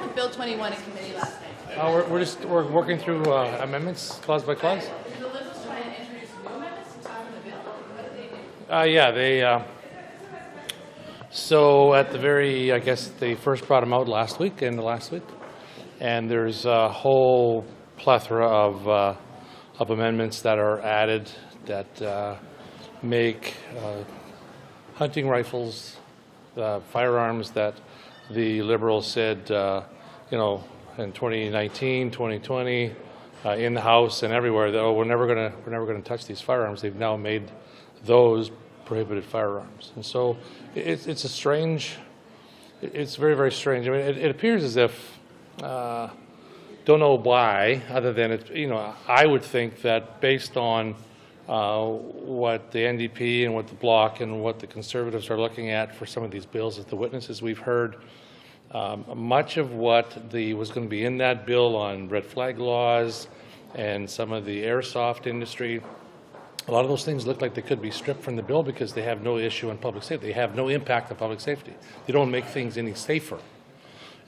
with Bill 21 in committee last night? We're working through amendments, clause by clause. The Liberals trying to introduce new amendments to top of the bill? What did they do? Yeah, they. So at the very, I guess they first brought them out last week, and there's a whole plethora of amendments that are added that make hunting rifles, firearms that the Liberals said, in 2019, 2020, in the House and everywhere, that we're never going to touch these firearms. They've now made those prohibited firearms, and so it's a strange. It's very, very strange. I mean, it appears as if don't know why, other than I would think that based on what the NDP and what the Bloc and what the Conservatives are looking at for some of these bills, as the witnesses we've heard, much of what was going to be in that bill on red flag laws and some of the airsoft industry, a lot of those things look like they could be stripped from the bill because they have no issue on public safety. They have no impact on public safety. They don't make things any safer.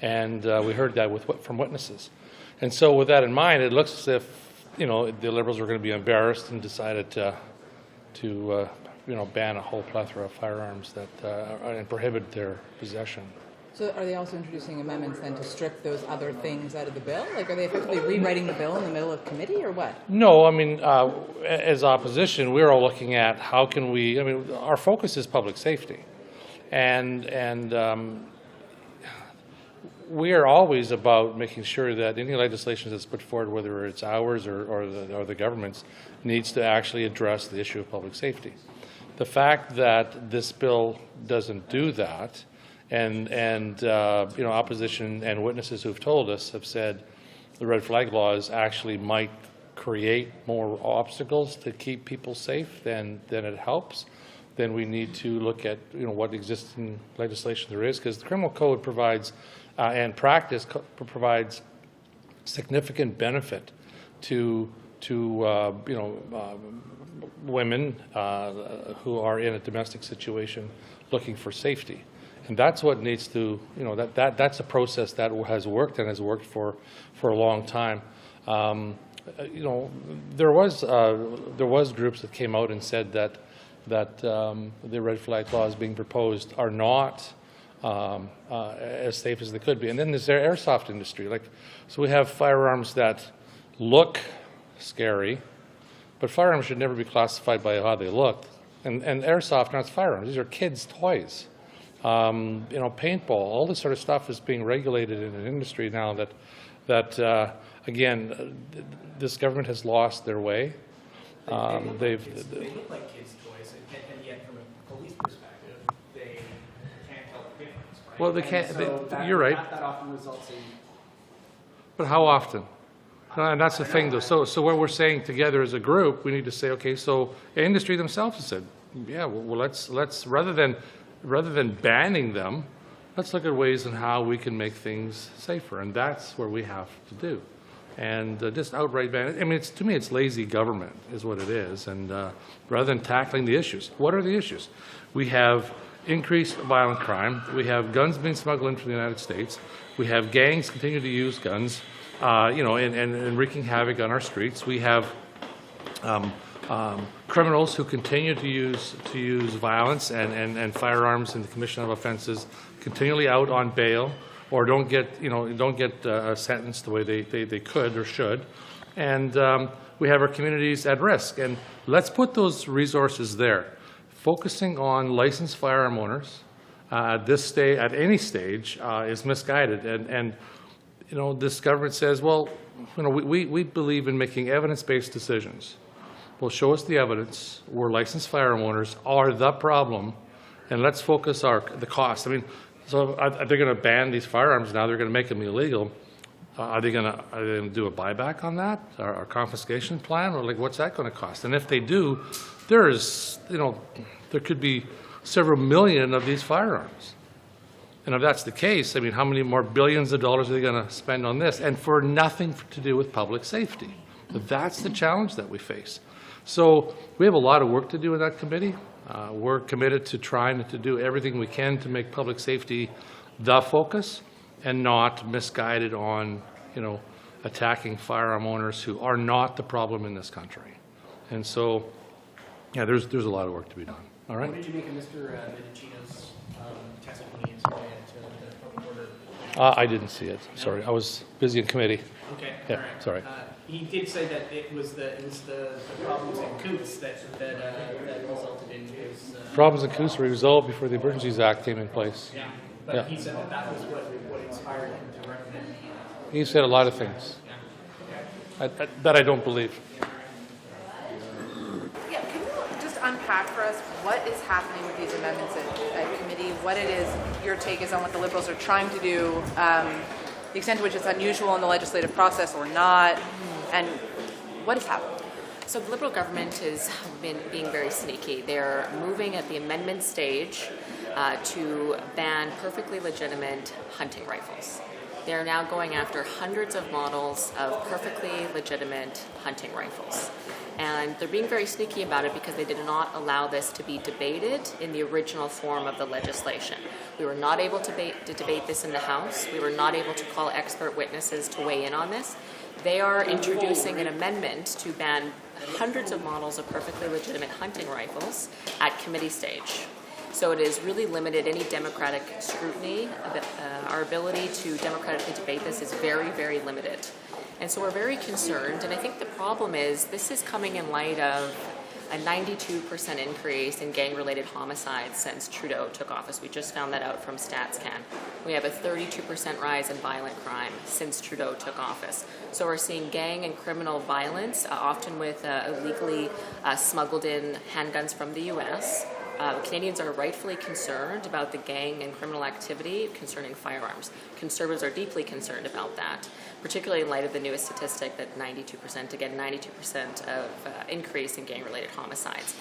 And we heard that from witnesses. And so with that in mind, it looks as if the Liberals were going to be embarrassed and decided to ban a whole plethora of firearms and prohibit their possession. So are they also introducing amendments then to strip those other things out of the bill? Like, are they effectively rewriting the bill in the middle of committee or what? No, I mean, as opposition, we're all looking at how can we, our focus is public safety. And we are always about making sure that any legislation that's put forward, whether it's ours or the government's, needs to actually address the issue of public safety. The fact that this bill doesn't do that, and opposition and witnesses who've told us have said the red flag laws actually might create more obstacles to keep people safe than it helps, then we need to look at what existing legislation there is, because the criminal code provides and practice provides significant benefit to women who are in a domestic situation looking for safety. And that's what needs to, that's a process that has worked and has worked for a long time. There was groups that came out and said that the red flag laws being proposed are not as safe as they could be. And then there's the airsoft industry. So we have firearms that look scary, but firearms should never be classified by how they look. And airsoft, not firearms. These are kids' toys. Paintball, all this sort of stuff is being regulated in an industry now that again, this government has lost their way. They look like kids' toys, and yet from a police perspective, they can't tell the difference, right? Well, they can't. You're right. That often results in. But how often? And that's the thing, though. So what we're saying together as a group, we need to say, okay, so the industry themselves has said, yeah, well, let's rather than banning them, let's look at ways in how we can make things safer, and that's where we have to do. And just outright ban it, to me, it's lazy government is what it is. And rather than tackling the issues, what are the issues? We have increased violent crime. We have guns being smuggled into the United States. We have gangs continue to use guns, and wreaking havoc on our streets. We have criminals who continue to use violence and firearms in the commission of offenses, continually out on bail, or don't get sentenced the way they could or should, and we have our communities at risk. And let's put those resources there, focusing on licensed firearm owners at any stage is misguided. And this government says, well, we believe in making evidence-based decisions. Well, show us the evidence where licensed firearm owners are the problem, and let's focus the cost. So are they going to ban these firearms now? They're going to make them illegal. Are they going to do a buyback on that, or a confiscation plan, or what's that going to cost? And if they do, there could be several million of these firearms. And if that's the case, how many more billions of dollars are they going to spend on this, and for nothing to do with public safety? But that's the challenge that we face. So we have a lot of work to do in that committee. We're committed to trying to do everything we can to make public safety the focus. and not misguided on, attacking firearm owners who are not the problem in this country. And so, yeah, there's a lot of work to be done. All right. What did you make of Mr. Medicino's testimony yesterday at the border? I didn't see it. Sorry, I was busy in committee. Okay, Yeah, all right. sorry. He did say that it was the problems in Coots that resulted in his. Problems in Coos were resolved before the Emergencies Act came in place. Yeah, but Yeah. he said that was what inspired him to recommend. He said a lot of things that I don't believe. Yeah, can you just unpack for us what is happening with these amendments at committee, what it is, your take is on what the Liberals are trying to do, the extent to which it's unusual in the legislative process or not, and what is happening? So the Liberal government has been being very sneaky. They're moving at the amendment stage to ban perfectly legitimate hunting rifles. They're now going after hundreds of models of perfectly legitimate hunting rifles. And they're being very sneaky about it because they did not allow this to be debated in the original form of the legislation. We were not able to debate this in the House. We were not able to call expert witnesses to weigh in on this. They are introducing an amendment to ban hundreds of models of perfectly legitimate hunting rifles at committee stage. So it has really limited any democratic scrutiny. Our ability to democratically debate this is very, very limited. And so we're very concerned, and I think the problem is this is coming in light of a 92% increase in gang-related homicides since Trudeau took office. We just found that out from StatsCan. We have a 32% rise in violent crime since Trudeau took office. So we're seeing gang and criminal violence, often with illegally smuggled in handguns from the U.S. Canadians are rightfully concerned about the gang and criminal activity concerning firearms. Conservatives are deeply concerned about that, particularly in light of the newest statistic that 92% of increase in gang-related homicides.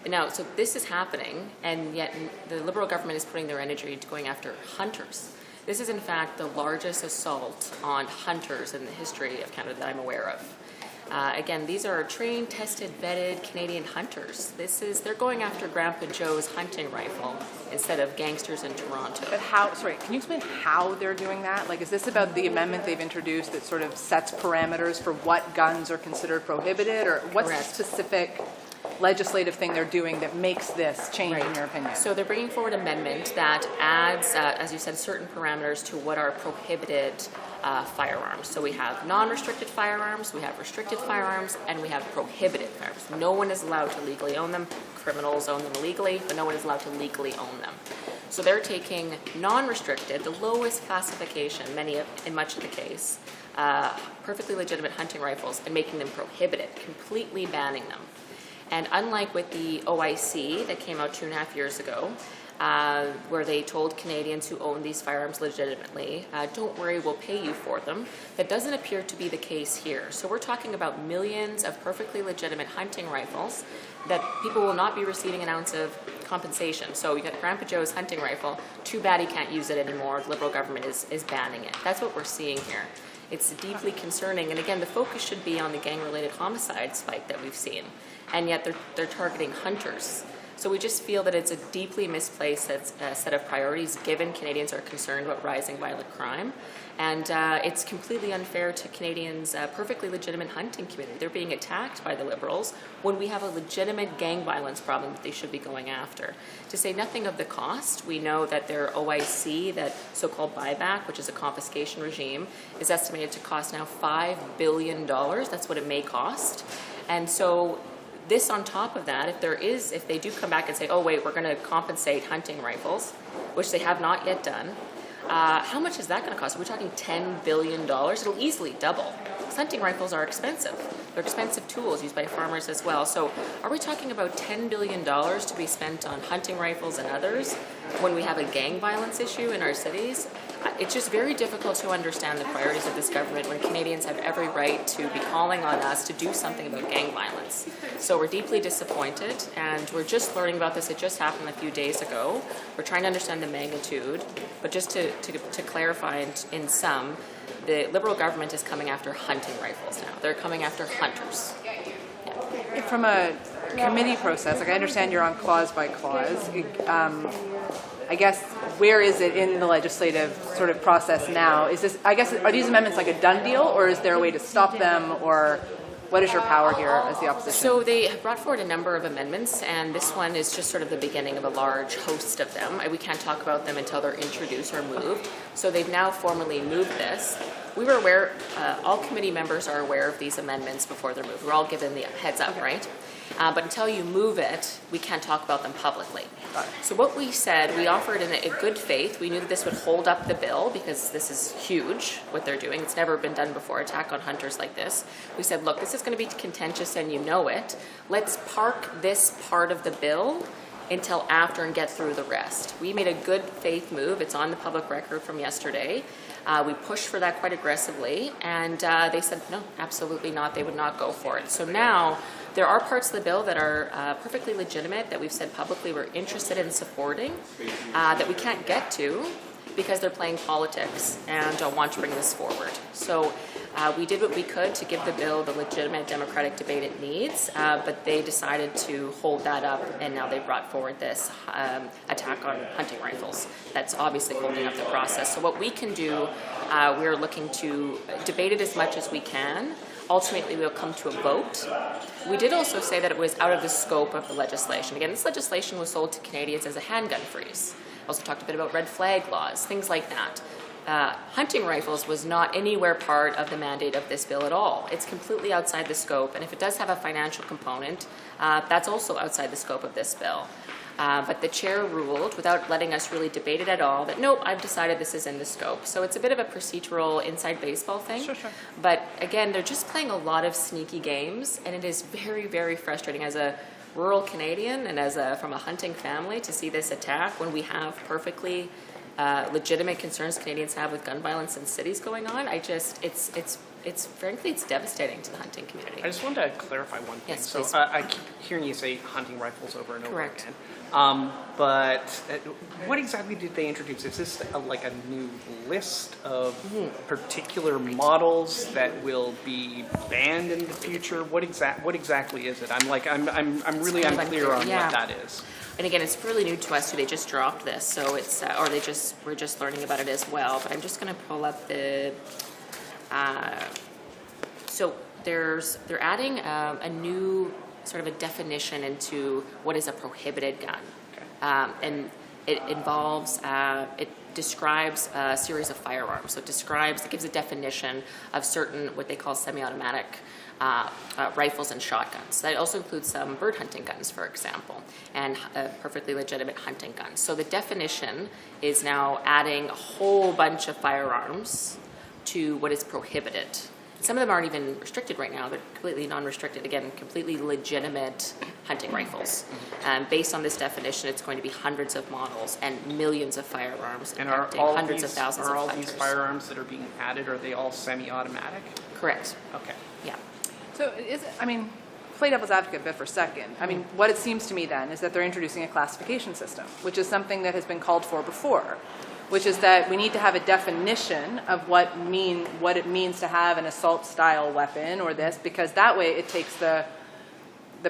Now, so this is happening, and yet the Liberal government is putting their energy into going after hunters. This is, in fact, the largest assault on hunters in the history of Canada that I'm aware of. Again, these are trained, tested, vetted Canadian hunters. They're going after Grandpa Joe's hunting rifle instead of gangsters in Toronto. But can you explain how they're doing that? Like, is this about the amendment they've introduced that sort of sets parameters for what guns are considered prohibited, or what's Correct. the specific legislative thing they're doing that makes this change, in your opinion? So they're bringing forward an amendment that adds, as you said, certain parameters to what are prohibited firearms. So we have non-restricted firearms, we have restricted firearms, and we have prohibited firearms. No one is allowed to legally own them. Criminals own them illegally, but no one is allowed to legally own them. So they're taking non-restricted, the lowest classification, in much of the case, perfectly legitimate hunting rifles, and making them prohibited, completely banning them. And unlike with the OIC that came out 2.5 years ago, where they told Canadians who own these firearms legitimately, don't worry, we'll pay you for them. That doesn't appear to be the case here. So we're talking about millions of perfectly legitimate hunting rifles that people will not be receiving an ounce of compensation. So you got Grandpa Joe's hunting rifle, too bad he can't use it anymore. The Liberal government is banning it. That's what we're seeing here. It's deeply concerning, and again, the focus should be on the gang-related homicide spike that we've seen, and yet they're targeting hunters. So we just feel that it's a deeply misplaced set of priorities given Canadians are concerned about rising violent crime. And it's completely unfair to Canadians' perfectly legitimate hunting community. They're being attacked by the Liberals when we have a legitimate gang violence problem that they should be going after. To say nothing of the cost, we know that their OIC, that so-called buyback, which is a confiscation regime, is estimated to cost now $5 billion. That's what it may cost. And so this on top of that, if they do come back and say, oh wait, we're going to compensate hunting rifles, which they have not yet done, how much is that going to cost? We're talking $10 billion. It'll easily double. Hunting rifles are expensive. They're expensive tools used by farmers as well. So are we talking about $10 billion to be spent on hunting rifles and others when we have a gang violence issue in our cities? It's just very difficult to understand the priorities of this government when Canadians have every right to be calling on us to do something about gang violence. So we're deeply disappointed, and we're just learning about this. It just happened a few days ago. We're trying to understand the magnitude, but just to clarify in sum, the Liberal government is coming after hunting rifles now. They're coming after hunters. Yeah. From a committee process, like I understand you're on clause by clause. I guess, where is it in the legislative sort of process now? Is this, I guess, are these amendments like a done deal, or is there a way to stop them, or what is your power here as the opposition? So they have brought forward a number of amendments, and this one is just sort of the beginning of a large host of them. We can't talk about them until they're introduced or moved. So they've now formally moved this. We were aware, all committee members are aware of these amendments before they're moved. We're all given the heads up, right? But until you move it, we can't talk about them publicly. So what we said, we offered in a good faith. We knew that this would hold up the bill because this is huge, what they're doing. It's never been done before, attack on hunters like this. We said, look, this is going to be contentious and you know it. Let's park this part of the bill until after and get through the rest. We made a good faith move. It's on the public record from yesterday. We pushed for that quite aggressively, and they said, no, absolutely not. They would not go for it. So now there are parts of the bill that are perfectly legitimate that we've said publicly we're interested in supporting that we can't get to because they're playing politics and don't want to bring this forward. So we did what we could to give the bill the legitimate democratic debate it needs, but they decided to hold that up, and now they brought forward this attack on hunting rifles. That's obviously holding up the process. So what we can do, we're looking to debate it as much as we can. Ultimately, we'll come to a vote. We did also say that it was out of the scope of the legislation. Again, this legislation was sold to Canadians as a handgun freeze. Also talked a bit about red flag laws, things like that. Hunting rifles was not anywhere part of the mandate of this bill at all. It's completely outside the scope, and if it does have a financial component, that's also outside the scope of this bill. But the chair ruled, without letting us really debate it at all, that nope, I've decided this is in the scope. So it's a bit of a procedural inside baseball thing. Sure. But again, they're just playing a lot of sneaky games, and it is very, very frustrating as a rural Canadian and from a hunting family to see this attack when we have perfectly legitimate concerns Canadians have with gun violence in cities going on. It's frankly, it's devastating to the hunting community. I just wanted to clarify one thing. Yes, so please. I keep hearing you say hunting rifles over and over Correct. again. But what exactly did they introduce? Is this like a new list of particular models that will be banned in the future? What exactly is it? I'm really kind of unclear on yeah. what that is. And again, it's really new to us too. They just dropped this, so it's we're just learning about it as well. But I'm just going to pull up the. So they're adding a new sort of a definition into what is a prohibited gun, and it involves it describes a series of firearms. So it gives a definition of certain what they call semi-automatic rifles and shotguns. That also includes some bird hunting guns, for example, and perfectly legitimate hunting guns. So the definition is now adding a whole bunch of firearms to what is prohibited. Some of them aren't even restricted right now. They're completely non-restricted. Again, completely legitimate hunting rifles. Based on this definition, it's going to be hundreds of models and millions of firearms, And are affecting all hundreds these, of thousands are of all hunters. these firearms that are being added, are they all semi-automatic? Correct. Okay. Yeah. So play devil's advocate a bit for a second. What it seems to me then is that they're introducing a classification system, which is something that has been called for before, which is that we need to have a definition of what it means to have an assault-style weapon or this, because that way it takes the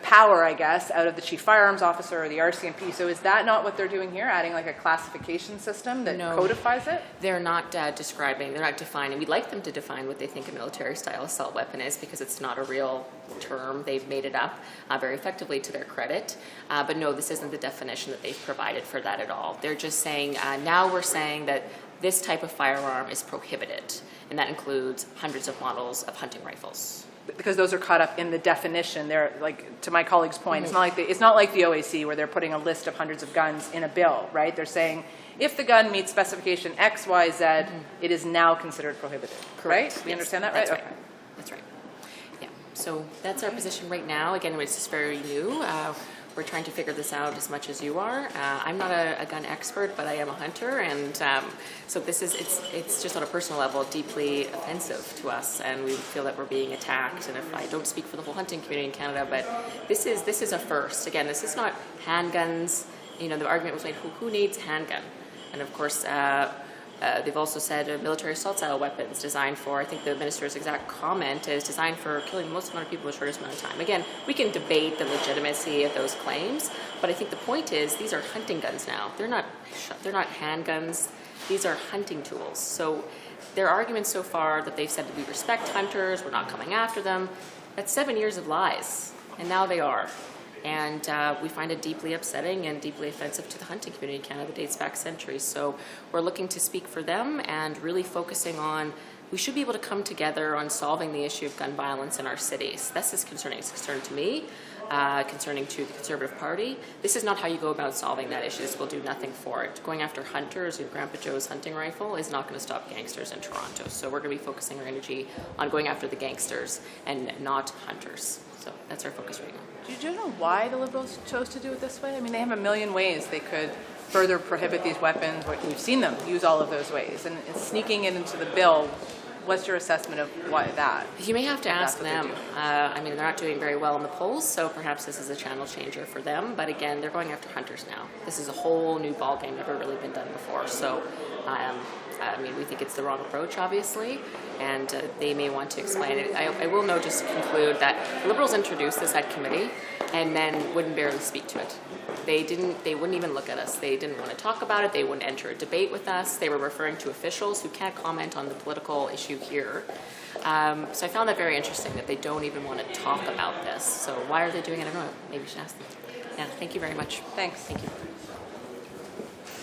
power, I guess, out of the chief firearms officer or the RCMP. So is that not what they're doing here, adding like a classification system that No. codifies it? They're not they're not defining. We'd like them to define what they think a military-style assault weapon is because it's not a real term. They've made it up very effectively to their credit. But no, this isn't the definition that they've provided for that at all. They're just saying, now we're saying that this type of firearm is prohibited, and that includes hundreds of models of hunting rifles. Because those are caught up in the definition. They're like, to my colleague's point, it's not like the OAC where they're putting a list of hundreds of guns in a bill, right? They're saying if the gun meets specification X, Y, Z, it is now considered prohibited. Correct. Right? We Yes, understand that, right? That's right. That's right. Yeah. So that's our position right now. Again, it's just very new. We're trying to figure this out as much as you are. I'm not a gun expert, but I am a hunter, and so it's just on a personal level deeply offensive to us, and we feel that we're being attacked. And if I don't speak for the whole hunting community in Canada, but this is a first. Again, this is not handguns. The argument was made, who needs handgun? And of course, They've also said military assault-style weapons designed for, I think the minister's exact comment is designed for killing the most amount of people in the shortest amount of time. Again, we can debate the legitimacy of those claims, but I think the point is these are hunting guns now. They're not handguns. These are hunting tools. So their arguments so far that they've said that we respect hunters, we're not coming after them, that's 7 years of lies, and now they are. And we find it deeply upsetting and deeply offensive to the hunting community in Canada that dates back centuries. So we're looking to speak for them and really focusing on, we should be able to come together on solving the issue of gun violence in our cities. This is concerning. It's concerning to me, concerning to the Conservative Party. This is not how you go about solving that issue. This will do nothing for it. Going after hunters with Grandpa Joe's hunting rifle is not going to stop gangsters in Toronto. So we're going to be focusing our energy on going after the gangsters and not hunters. So that's our focus right now. Do you know why the Liberals chose to do it this way? I mean, they have a million ways they could further prohibit these weapons. We've seen them use all of those ways. And sneaking it into the bill, what's your assessment of why that? You may have to ask them. I mean, they're not doing very well in the polls, so perhaps this is a channel changer for them. But again, they're going after hunters now. This is a whole new ballgame, never really been done before. So, I mean, we think it's the wrong approach, obviously, and they may want to explain it. I will know, just to conclude, that the Liberals introduced this at committee and then wouldn't barely speak to it. They wouldn't even look at us. They didn't want to talk about it. They wouldn't enter a debate with us. They were referring to officials who can't comment on the political issue here. So I found that very interesting that they don't even want to talk about this. So why are they doing it? I don't know. Maybe we should ask them. Yeah, thank you very much. Thanks. Thank you.